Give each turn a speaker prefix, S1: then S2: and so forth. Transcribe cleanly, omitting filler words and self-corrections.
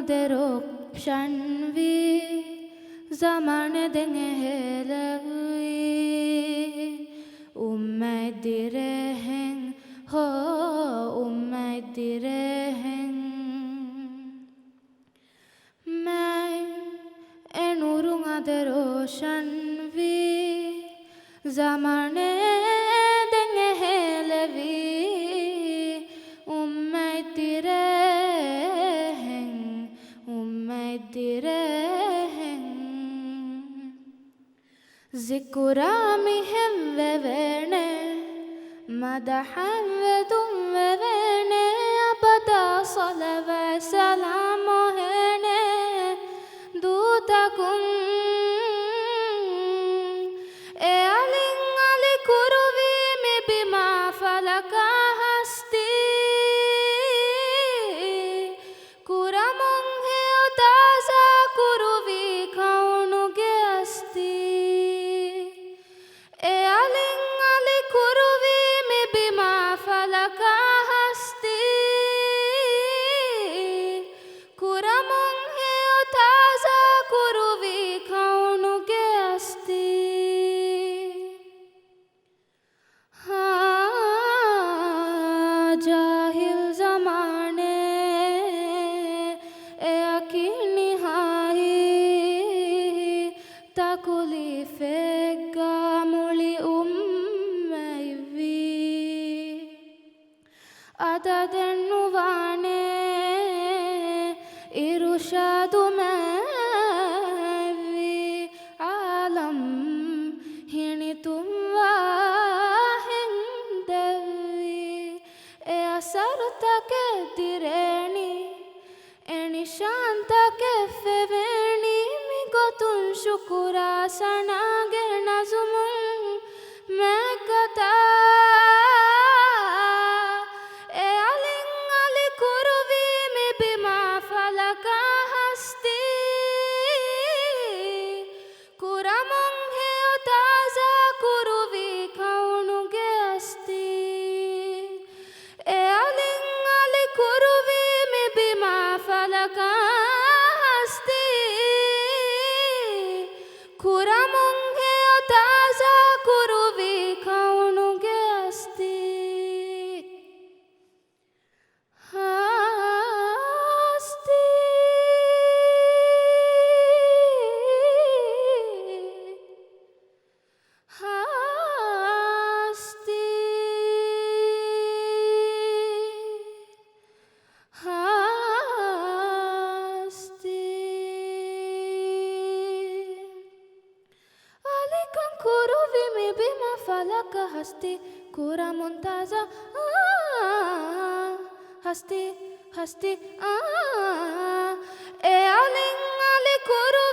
S1: derok shanvi zamane denge helavi ummay direhen ho ummay direhen मैं एनुरुंगा deroshan vi zamane denge helavi ummay direhen zikurami hem vevene madahan vedum vevene abada salava salam hene dutakum e alin ali kuruvi me bima falaka hasti kuramun he taza kuruvi kaunu ge asti e alin ali kuruvi me bima falaka hasti kuramun he taza kuruvi kaunu ge asti जाहिल ज़माने ए अकीनी high ताकुली फेगा मुली उम्मैवी अददनुवाने इरुशादु मैवी आलम हिनी तुमवा sarta ke direni eni shanta ke feveni mi gotun shukura sanage nazumun mekata e alin ali kuruvi mi bima falaka hasti kuramun he taza kuruvi kaunu ge asti kuruvi me bima falaka hasti kuramun he taza kuruvi kaunu ge asti hasti kuruvi me bima falaka hasti kura muntaza hasti hasti e alin ali kuru